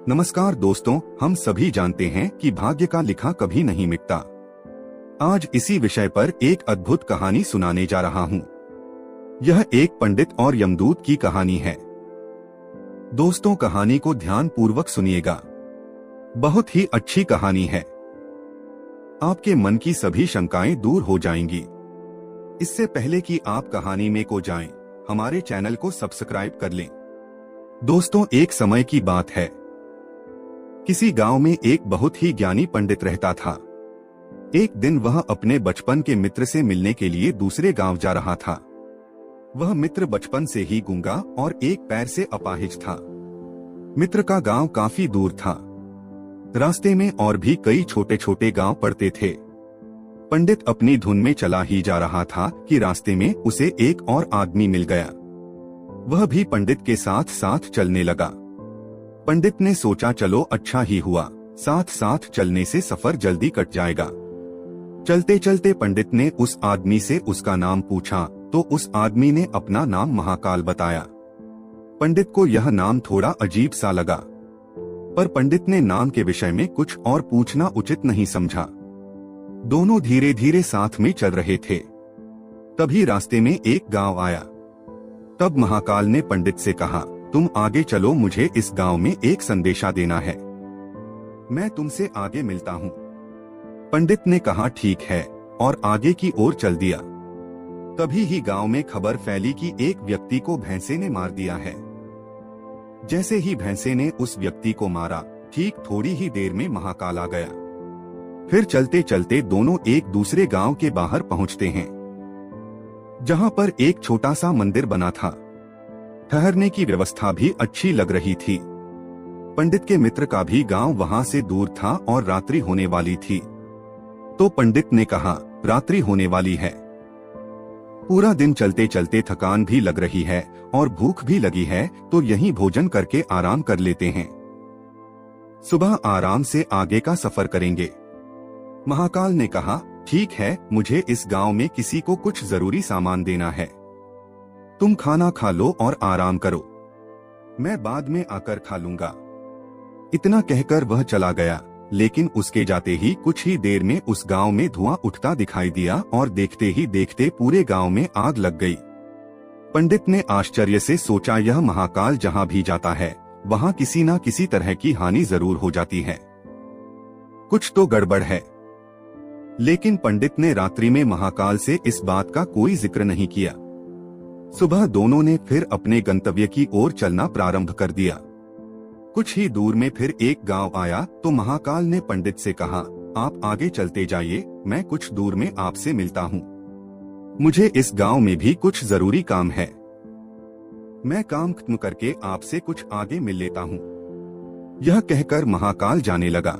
नमस्कार दोस्तों, हम सभी जानते हैं कि भाग्य का लिखा कभी नहीं मिटता। आज इसी विषय पर एक अद्भुत कहानी सुनाने जा रहा हूँ। यह एक पंडित और यमदूत की कहानी है। दोस्तों, कहानी को ध्यान पूर्वक सुनिएगा। बहुत ही अच्छी कहानी है। आपके मन की सभी शंकाएं दूर हो जाएंगी। इससे पहले कि आप कहानी में को जाएं, हमारे चैनल को सब्सक्राइब कर लें। दोस्तों, एक समय की बात है। किसी गांव में एक बहुत ही ज्ञानी पंडित रहता था। एक दिन वह अपने बचपन के मित्र से मिलने के लिए दूसरे गांव जा रहा था। वह मित्र बचपन से ही गूंगा और एक पैर से अपाहिज था। मित्र का गांव काफी दूर था। रास्ते में और भी कई छोटे छोटे गांव पड़ते थे। पंडित अपनी धुन में चला ही जा रहा था कि रास्ते में उसे एक और आदमी मिल गया। वह भी पंडित के साथ साथ चलने लगा। पंडित ने सोचा, चलो अच्छा ही हुआ, साथ साथ चलने से सफर जल्दी कट जाएगा। चलते चलते पंडित ने उस आदमी से उसका नाम पूछा तो उस आदमी ने अपना नाम महाकाल बताया। पंडित को यह नाम थोड़ा अजीब सा लगा, पर पंडित ने नाम के विषय में कुछ और पूछना उचित नहीं समझा। दोनों धीरे धीरे साथ में चल रहे थे। तभी रास्ते में एक गांव आया। तब महाकाल ने पंडित से कहा, तुम आगे चलो, मुझे इस गांव में एक संदेशा देना है। मैं तुमसे आगे मिलता हूँ। पंडित ने कहा, ठीक है, और आगे की ओर चल दिया। तभी ही गांव में खबर फैली कि एक व्यक्ति को भैंसे ने मार दिया है। जैसे ही भैंसे ने उस व्यक्ति को मारा, ठीक थोड़ी ही देर में महाकाल आ गया। फिर चलते चलते दोनों एक दूसरे गांव के बाहर पहुंचते हैं, जहां पर एक छोटा सा मंदिर बना था। ठहरने की व्यवस्था भी अच्छी लग रही थी। पंडित के मित्र का भी गांव वहां से दूर था और रात्रि होने वाली थी। तो पंडित ने कहा, रात्रि होने वाली है, पूरा दिन चलते चलते थकान भी लग रही है और भूख भी लगी है, तो यहीं भोजन करके आराम कर लेते हैं। सुबह आराम से आगे का सफर करेंगे। महाकाल ने कहा, ठीक है, मुझे इस गांव में किसी को कुछ जरूरी सामान देना है। तुम खाना खा लो और आराम करो, मैं बाद में आकर खा लूंगा। इतना कहकर वह चला गया, लेकिन उसके जाते ही कुछ ही देर में उस गांव में धुआं उठता दिखाई दिया और देखते ही देखते पूरे गांव में आग लग गई। पंडित ने आश्चर्य से सोचा, यह महाकाल जहां भी जाता है वहां किसी न किसी तरह की हानि जरूर हो जाती है, कुछ तो गड़बड़ है। लेकिन पंडित ने रात्रि में महाकाल से इस बात का कोई जिक्र नहीं किया। सुबह दोनों ने फिर अपने गंतव्य की ओर चलना प्रारंभ कर दिया। कुछ ही दूर में फिर एक गांव आया तो महाकाल ने पंडित से कहा, आप आगे चलते जाइए, मैं कुछ दूर में आपसे मिलता हूँ। मुझे इस गांव में भी कुछ जरूरी काम है। मैं काम खत्म करके आपसे कुछ आगे मिल लेता हूँ। यह कहकर महाकाल जाने लगा।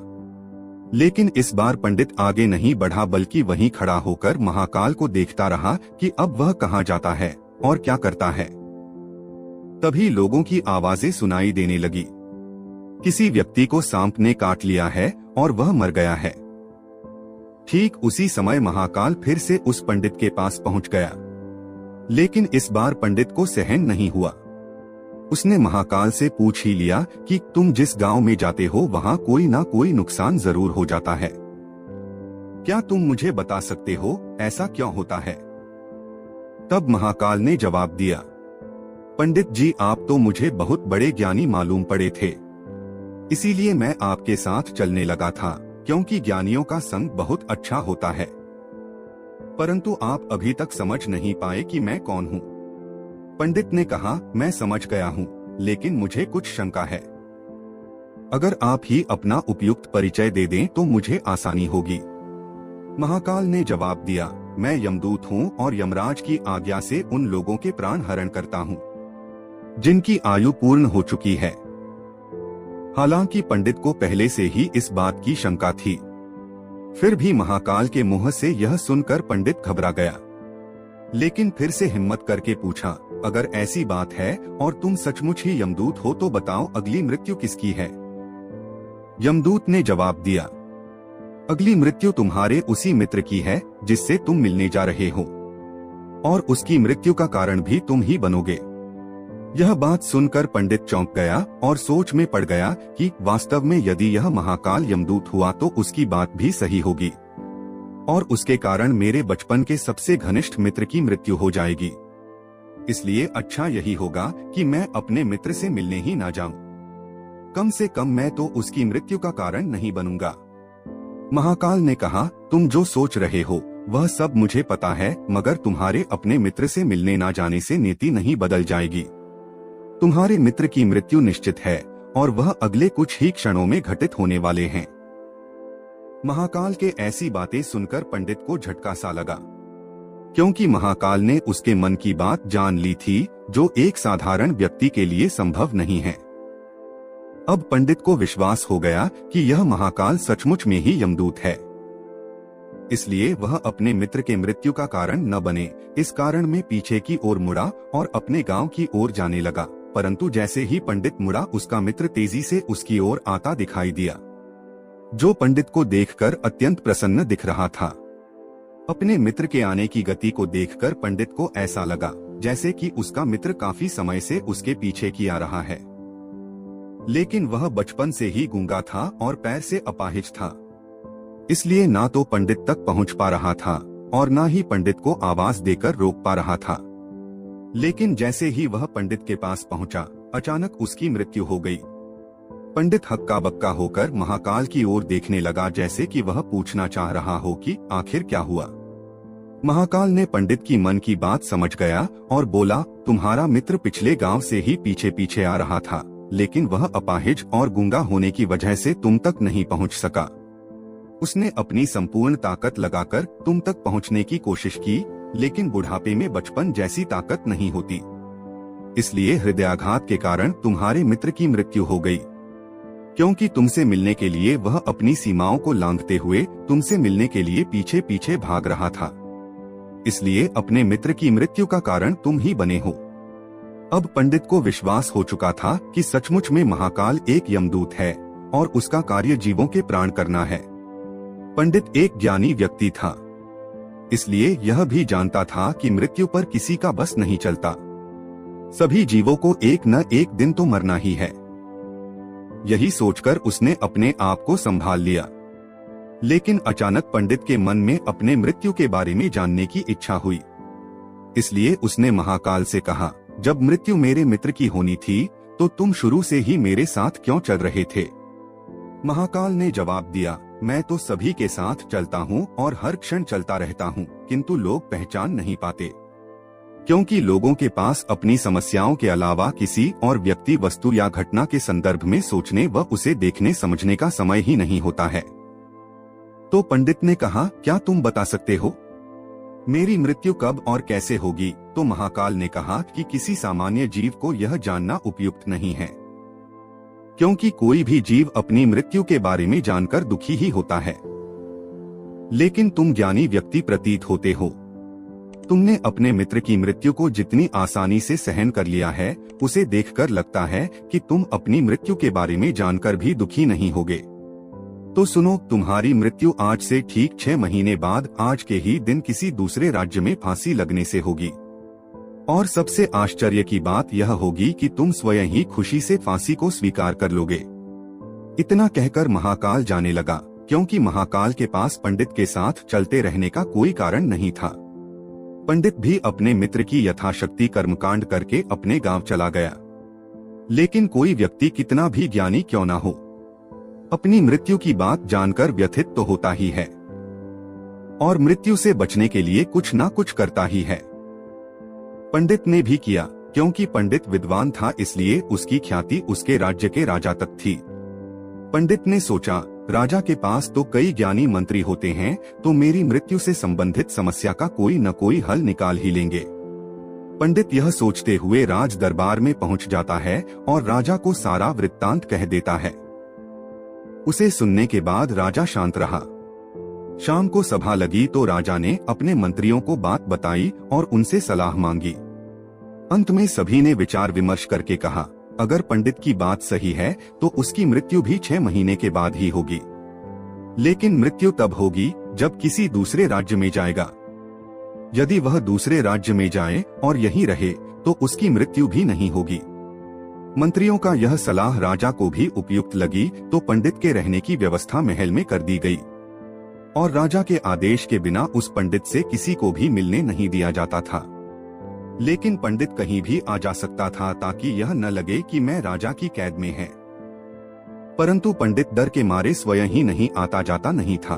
लेकिन इस बार पंडित आगे नहीं बढ़ा, बल्कि वहीं खड़ा होकर महाकाल को देखता रहा कि अब वह कहाँ जाता है और क्या करता है। तभी लोगों की आवाजें सुनाई देने लगी। किसी व्यक्ति को सांप ने काट लिया है और वह मर गया है। ठीक उसी समय महाकाल फिर से उस पंडित के पास पहुंच गया। लेकिन इस बार पंडित को सहन नहीं हुआ। उसने महाकाल से पूछ ही लिया कि तुम जिस गांव में जाते हो वहां कोई ना कोई नुकसान जरूर हो जाता है। क्या तुम मुझे बता सकते हो, ऐसा क्यों होता है? तब महाकाल ने जवाब दिया, पंडित जी, आप तो मुझे बहुत बड़े ज्ञानी मालूम पड़े थे, इसीलिए मैं आपके साथ चलने लगा था, क्योंकि ज्ञानियों का संग बहुत अच्छा होता है। परंतु आप अभी तक समझ नहीं पाए कि मैं कौन हूँ। पंडित ने कहा, मैं समझ गया हूँ, लेकिन मुझे कुछ शंका है। अगर आप ही अपना उपयुक्त परिचय दे दें तो मुझे आसानी होगी। महाकाल ने जवाब दिया, मैं यमदूत हूँ और यमराज की आज्ञा से उन लोगों के प्राण हरण करता हूँ जिनकी आयु पूर्ण हो चुकी है। हालांकि पंडित को पहले से ही इस बात की शंका थी, फिर भी महाकाल के मुंह से यह सुनकर पंडित घबरा गया। लेकिन फिर से हिम्मत करके पूछा, अगर ऐसी बात है और तुम सचमुच ही यमदूत हो तो बताओ, अगली मृत्यु किसकी है? यमदूत ने जवाब दिया, अगली मृत्यु तुम्हारे उसी मित्र की है जिससे तुम मिलने जा रहे हो, और उसकी मृत्यु का कारण भी तुम ही बनोगे। यह बात सुनकर पंडित चौंक गया और सोच में पड़ गया कि वास्तव में यदि यह महाकाल यमदूत हुआ तो उसकी बात भी सही होगी और उसके कारण मेरे बचपन के सबसे घनिष्ठ मित्र की मृत्यु हो जाएगी। इसलिए अच्छा यही होगा कि मैं अपने मित्र से मिलने ही ना जाऊं। कम से कम मैं तो उसकी मृत्यु का कारण नहीं बनूंगा। महाकाल ने कहा, तुम जो सोच रहे हो वह सब मुझे पता है, मगर तुम्हारे अपने मित्र से मिलने ना जाने से नीति नहीं बदल जाएगी। तुम्हारे मित्र की मृत्यु निश्चित है और वह अगले कुछ ही क्षणों में घटित होने वाले हैं। महाकाल के ऐसी बातें सुनकर पंडित को झटका सा लगा, क्योंकि महाकाल ने उसके मन की बात जान ली थी, जो एक साधारण व्यक्ति के लिए संभव नहीं है। अब पंडित को विश्वास हो गया कि यह महाकाल सचमुच में ही यमदूत है। इसलिए वह अपने मित्र के मृत्यु का कारण न बने, इस कारण में पीछे की ओर मुड़ा और अपने गांव की ओर जाने लगा। परंतु जैसे ही पंडित मुड़ा, उसका मित्र तेजी से उसकी ओर आता दिखाई दिया, जो पंडित को देखकर अत्यंत प्रसन्न दिख रहा था। अपने मित्र के आने की गति को देखकर पंडित को ऐसा लगा जैसे कि उसका मित्र काफी समय से उसके पीछे की आ रहा है। लेकिन वह बचपन से ही गूंगा था और पैर से अपाहिज था, इसलिए ना तो पंडित तक पहुंच पा रहा था और ना ही पंडित को आवाज देकर रोक पा रहा था। लेकिन जैसे ही वह पंडित के पास पहुंचा, अचानक उसकी मृत्यु हो गई। पंडित हक्का बक्का होकर महाकाल की ओर देखने लगा, जैसे कि वह पूछना चाह रहा हो कि आखिर क्या हुआ। महाकाल ने पंडित की मन की बात समझ गया और बोला, तुम्हारा मित्र पिछले गांव से ही पीछे पीछे आ रहा था, लेकिन वह अपाहिज और गूंगा होने की वजह से तुम तक नहीं पहुंच सका। उसने अपनी संपूर्ण ताकत लगाकर तुम तक पहुंचने की कोशिश की, लेकिन बुढ़ापे में बचपन जैसी ताकत नहीं होती, इसलिए हृदयाघात के कारण तुम्हारे मित्र की मृत्यु हो गई। क्योंकि तुमसे मिलने के लिए वह अपनी सीमाओं को लांघते हुए तुमसे मिलने के लिए पीछे पीछे भाग रहा था, इसलिए अपने मित्र की मृत्यु का कारण तुम ही बने हो। अब पंडित को विश्वास हो चुका था कि सचमुच में महाकाल एक यमदूत है और उसका कार्य जीवों के प्राण करना है। पंडित एक ज्ञानी व्यक्ति था, इसलिए यह भी जानता था कि मृत्यु पर किसी का बस नहीं चलता। सभी जीवों को एक न एक दिन तो मरना ही है। यही सोचकर उसने अपने आप को संभाल लिया। लेकिन अचानक पंडित के मन में अपने मृत्यु के बारे में जानने की इच्छा हुई, इसलिए उसने महाकाल से कहा, जब मृत्यु मेरे मित्र की होनी थी तो तुम शुरू से ही मेरे साथ क्यों चल रहे थे? महाकाल ने जवाब दिया, मैं तो सभी के साथ चलता हूँ और हर क्षण चलता रहता हूँ, किंतु लोग पहचान नहीं पाते, क्योंकि लोगों के पास अपनी समस्याओं के अलावा किसी और व्यक्ति, वस्तु या घटना के संदर्भ में सोचने व उसे देखने समझने का समय ही नहीं होता है। तो पंडित ने कहा, क्या तुम बता सकते हो मेरी मृत्यु कब और कैसे होगी? तो महाकाल ने कहा कि किसी सामान्य जीव को यह जानना उपयुक्त नहीं है, क्योंकि कोई भी जीव अपनी मृत्यु के बारे में जानकर दुखी ही होता है। लेकिन तुम ज्ञानी व्यक्ति प्रतीत होते हो। तुमने अपने मित्र की मृत्यु को जितनी आसानी से सहन कर लिया है, उसे देखकर लगता है कि तुम अपनी मृत्यु के बारे में जानकर भी दुखी नहीं होगे। तो सुनो, तुम्हारी मृत्यु आज से ठीक 6 महीने बाद आज के ही दिन किसी दूसरे राज्य में फांसी लगने से होगी। और सबसे आश्चर्य की बात यह होगी कि तुम स्वयं ही खुशी से फांसी को स्वीकार कर लोगे। इतना कहकर महाकाल जाने लगा, क्योंकि महाकाल के पास पंडित के साथ चलते रहने का कोई कारण नहीं था। पंडित भी अपने मित्र की यथाशक्ति कर्मकांड करके अपने गांव चला गया। लेकिन कोई व्यक्ति कितना भी ज्ञानी क्यों ना हो, अपनी मृत्यु की बात जानकर व्यथित तो होता ही है और मृत्यु से बचने के लिए कुछ ना कुछ करता ही है। पंडित ने भी किया, क्योंकि पंडित विद्वान था, इसलिए उसकी ख्याति उसके राज्य के राजा तक थी। पंडित ने सोचा, राजा के पास तो कई ज्ञानी मंत्री होते हैं, तो मेरी मृत्यु से संबंधित समस्या का कोई न कोई हल निकाल ही लेंगे। पंडित यह सोचते हुए राज दरबार में पहुंच जाता है और राजा को सारा वृत्तांत कह देता है। उसे सुनने के बाद राजा शांत रहा। शाम को सभा लगी तो राजा ने अपने मंत्रियों को बात बताई और उनसे सलाह मांगी। अंत में सभी ने विचार विमर्श करके कहा, अगर पंडित की बात सही है तो उसकी मृत्यु भी 6 महीने के बाद ही होगी। लेकिन मृत्यु तब होगी जब किसी दूसरे राज्य में जाएगा। यदि वह दूसरे राज्य में जाए और यहीं रहे तो उसकी मृत्यु भी नहीं होगी। मंत्रियों का यह सलाह राजा को भी उपयुक्त लगी, तो पंडित के रहने की व्यवस्था महल में कर दी गई और राजा के आदेश के बिना उस पंडित से किसी को भी मिलने नहीं दिया जाता था। लेकिन पंडित कहीं भी आ जा सकता था ताकि यह न लगे कि मैं राजा की कैद में है। परंतु पंडित डर के मारे स्वयं ही नहीं आता जाता नहीं था।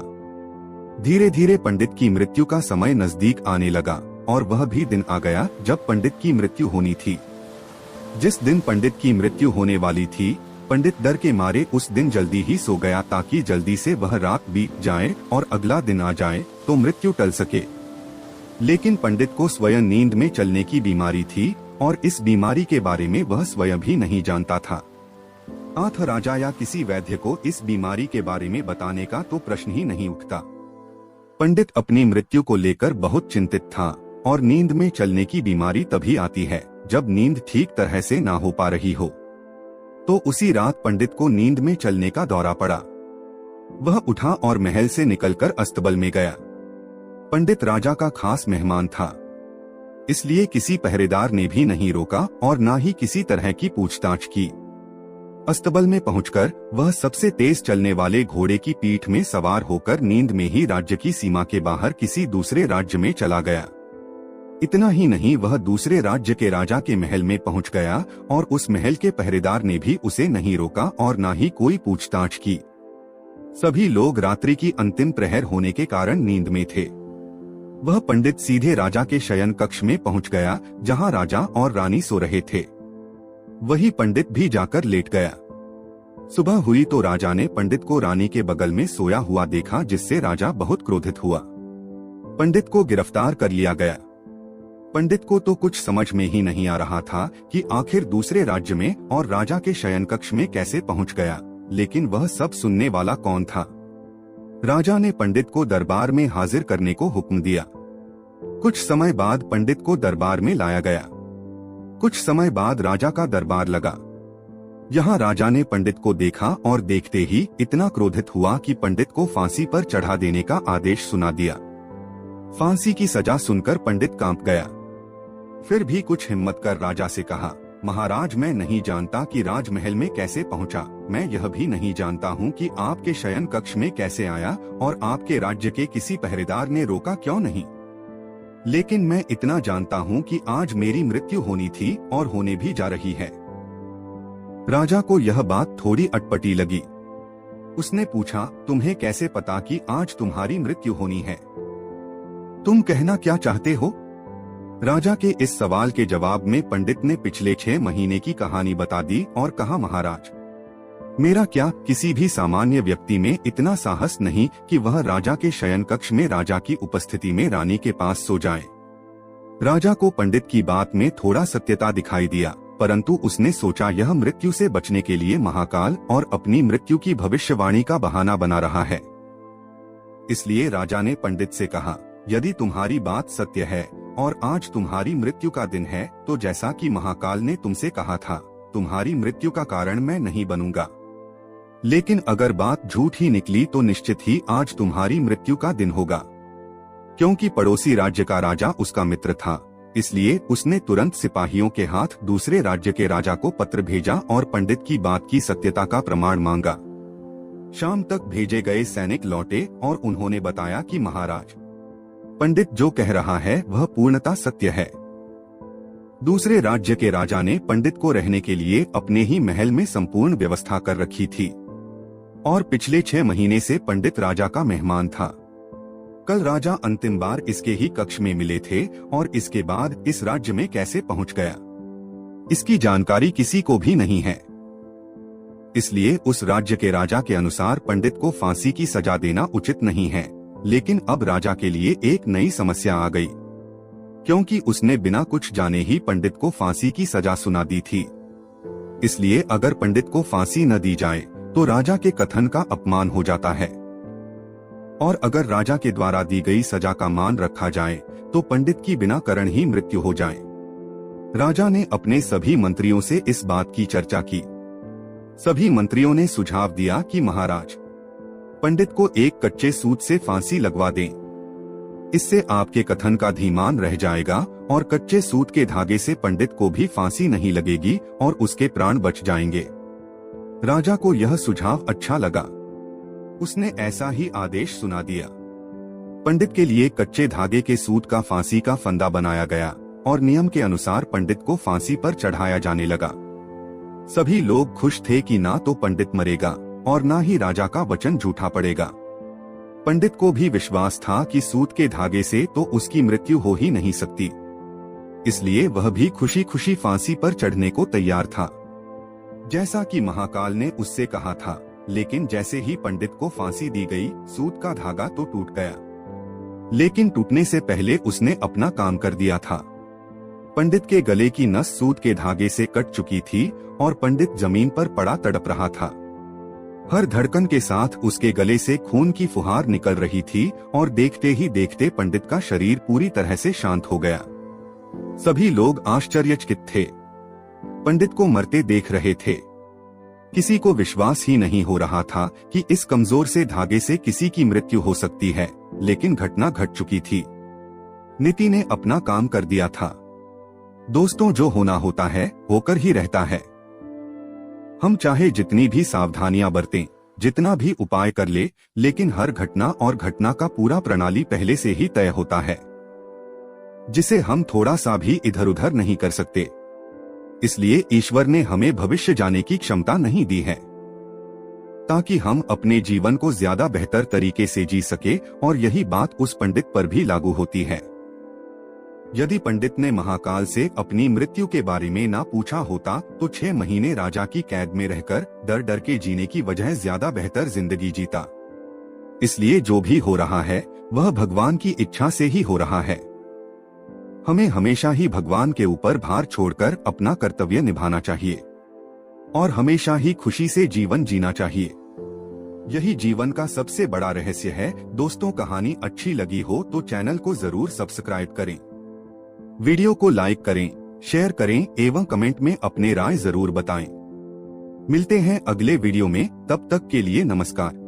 धीरे धीरे पंडित की मृत्यु का समय नजदीक आने लगा और वह भी दिन आ गया जब पंडित की मृत्यु होनी थी। जिस दिन पंडित की मृत्यु होने वाली थी, पंडित डर के मारे उस दिन जल्दी ही सो गया ताकि जल्दी से वह रात बीत जाए और अगला दिन आ जाए तो मृत्यु टल सके। लेकिन पंडित को स्वयं नींद में चलने की बीमारी थी और इस बीमारी के बारे में वह स्वयं भी नहीं जानता था। आठ राजा या किसी वैद्य को इस बीमारी के बारे में बताने का तो प्रश्न ही नहीं उठता। पंडित अपनी मृत्यु को लेकर बहुत चिंतित था और नींद में चलने की बीमारी तभी आती है जब नींद ठीक तरह से ना हो पा रही हो। तो उसी रात पंडित को नींद में चलने का दौरा पड़ा। वह उठा और महल से निकलकर अस्तबल में गया। पंडित राजा का खास मेहमान था, इसलिए किसी पहरेदार ने भी नहीं रोका और ना ही किसी तरह की पूछताछ की। अस्तबल में पहुंचकर वह सबसे तेज चलने वाले घोड़े की पीठ में सवार होकर नींद में ही राज्य की सीमा के बाहर किसी दूसरे राज्य में चला गया। इतना ही नहीं, वह दूसरे राज्य के राजा के महल में पहुंच गया और उस महल के पहरेदार ने भी उसे नहीं रोका और ना ही कोई पूछताछ की। सभी लोग रात्रि की अंतिम प्रहर होने के कारण नींद में थे। वह पंडित सीधे राजा के शयन कक्ष में पहुंच गया जहां राजा और रानी सो रहे थे। वही पंडित भी जाकर लेट गया। सुबह हुई तो राजा ने पंडित को रानी के बगल में सोया हुआ देखा, जिससे राजा बहुत क्रोधित हुआ। पंडित को गिरफ्तार कर लिया गया। पंडित को तो कुछ समझ में ही नहीं आ रहा था कि आखिर दूसरे राज्य में और राजा के शयन कक्ष में कैसे पहुंच गया, लेकिन वह सब सुनने वाला कौन था। राजा ने पंडित को दरबार में हाजिर करने को हुक्म दिया। कुछ समय बाद पंडित को दरबार में लाया गया। कुछ समय बाद राजा का दरबार लगा। यहाँ राजा ने पंडित को देखा और देखते ही इतना क्रोधित हुआ कि पंडित को फांसी पर चढ़ा देने का आदेश सुना दिया। फांसी की सजा सुनकर पंडित कांप गया। फिर भी कुछ हिम्मत कर राजा से कहा, महाराज, मैं नहीं जानता कि राजमहल में कैसे पहुंचा। मैं यह भी नहीं जानता हूं कि आपके शयन कक्ष में कैसे आया और आपके राज्य के किसी पहरेदार ने रोका क्यों नहीं। लेकिन मैं इतना जानता हूं कि आज मेरी मृत्यु होनी थी और होने भी जा रही है। राजा को यह बात थोड़ी अटपटी लगी। उसने पूछा, तुम्हें कैसे पता कि आज तुम्हारी मृत्यु होनी है? तुम कहना क्या चाहते हो? राजा के इस सवाल के जवाब में पंडित ने पिछले 6 महीने की कहानी बता दी और कहा, महाराज, मेरा क्या, किसी भी सामान्य व्यक्ति में इतना साहस नहीं कि वह राजा के शयन कक्ष में राजा की उपस्थिति में रानी के पास सो जाए। राजा को पंडित की बात में थोड़ा सत्यता दिखाई दिया, परंतु उसने सोचा यह मृत्यु से बचने के लिए महाकाल और अपनी मृत्यु की भविष्यवाणी का बहाना बना रहा है। इसलिए राजा ने पंडित से कहा, यदि तुम्हारी बात सत्य है और आज तुम्हारी मृत्यु का दिन है, तो जैसा कि महाकाल ने तुमसे कहा था, तुम्हारी मृत्यु का कारण मैं नहीं बनूंगा। लेकिन अगर बात झूठ ही निकली तो निश्चित ही आज तुम्हारी मृत्यु का दिन होगा। क्योंकि पड़ोसी राज्य का राजा उसका मित्र था, इसलिए उसने तुरंत सिपाहियों के हाथ दूसरे राज्य के राजा को पत्र भेजा और पंडित की बात की सत्यता का प्रमाण मांगा। शाम तक भेजे गए सैनिक लौटे और उन्होंने बताया कि महाराज, पंडित जो कह रहा है वह पूर्णतः सत्य है। दूसरे राज्य के राजा ने पंडित को रहने के लिए अपने ही महल में संपूर्ण व्यवस्था कर रखी थी और पिछले 6 महीने से पंडित राजा का मेहमान था। कल राजा अंतिम बार इसके ही कक्ष में मिले थे और इसके बाद इस राज्य में कैसे पहुंच गया, इसकी जानकारी किसी को भी नहीं है। इसलिए उस राज्य के राजा के अनुसार पंडित को फांसी की सजा देना उचित नहीं है। लेकिन अब राजा के लिए एक नई समस्या आ गई, क्योंकि उसने बिना कुछ जाने ही पंडित को फांसी की सजा सुना दी थी। इसलिए अगर पंडित को फांसी न दी जाए तो राजा के कथन का अपमान हो जाता है, और अगर राजा के द्वारा दी गई सजा का मान रखा जाए तो पंडित की बिना कारण ही मृत्यु हो जाए। राजा ने अपने सभी मंत्रियों से इस बात की चर्चा की। सभी मंत्रियों ने सुझाव दिया कि महाराज, पंडित को एक कच्चे सूत से फांसी लगवा दें। इससे आपके कथन का धीमान रह जाएगा और कच्चे सूत के धागे से पंडित को भी फांसी नहीं लगेगी और उसके प्राण बच जाएंगे। राजा को यह सुझाव अच्छा लगा। उसने ऐसा ही आदेश सुना दिया। पंडित के लिए कच्चे धागे के सूत का फांसी का फंदा बनाया गया और नियम के अनुसार पंडित को फांसी पर चढ़ाया जाने लगा। सभी लोग खुश थे कि ना तो पंडित मरेगा और ना ही राजा का वचन झूठा पड़ेगा। पंडित को भी विश्वास था कि सूत के धागे से तो उसकी मृत्यु हो ही नहीं सकती, इसलिए वह भी खुशी खुशी फांसी पर चढ़ने को तैयार था, जैसा कि महाकाल ने उससे कहा था। लेकिन जैसे ही पंडित को फांसी दी गई, सूत का धागा तो टूट गया, लेकिन टूटने से पहले उसने अपना काम कर दिया था। पंडित के गले की नस सूत के धागे से कट चुकी थी और पंडित जमीन पर पड़ा तड़प रहा था। हर धड़कन के साथ उसके गले से खून की फुहार निकल रही थी और देखते ही देखते पंडित का शरीर पूरी तरह से शांत हो गया। सभी लोग आश्चर्यचकित थे, पंडित को मरते देख रहे थे। किसी को विश्वास ही नहीं हो रहा था कि इस कमजोर से धागे से किसी की मृत्यु हो सकती है, लेकिन घटना घट चुकी थी। नीति ने अपना काम कर दिया था। दोस्तों, जो होना होता है होकर ही रहता है। हम चाहे जितनी भी सावधानियां बरतें, जितना भी उपाय कर ले, लेकिन हर घटना और घटना का पूरा प्रणाली पहले से ही तय होता है, जिसे हम थोड़ा सा भी इधर उधर नहीं कर सकते। इसलिए ईश्वर ने हमें भविष्य जाने की क्षमता नहीं दी है, ताकि हम अपने जीवन को ज्यादा बेहतर तरीके से जी सके। और यही बात उस पंडित पर भी लागू होती है। यदि पंडित ने महाकाल से अपनी मृत्यु के बारे में ना पूछा होता तो 6 महीने राजा की कैद में रहकर डर डर के जीने की वजह ज्यादा बेहतर जिंदगी जीता। इसलिए जो भी हो रहा है वह भगवान की इच्छा से ही हो रहा है। हमें हमेशा ही भगवान के ऊपर भार छोड़कर अपना कर्तव्य निभाना चाहिए और हमेशा ही खुशी से जीवन जीना चाहिए। यही जीवन का सबसे बड़ा रहस्य है। दोस्तों, कहानी अच्छी लगी हो तो चैनल को जरूर सब्सक्राइब करें, वीडियो को लाइक करें, शेयर करें एवं कमेंट में अपने राय जरूर बताएं। मिलते हैं अगले वीडियो में, तब तक के लिए नमस्कार।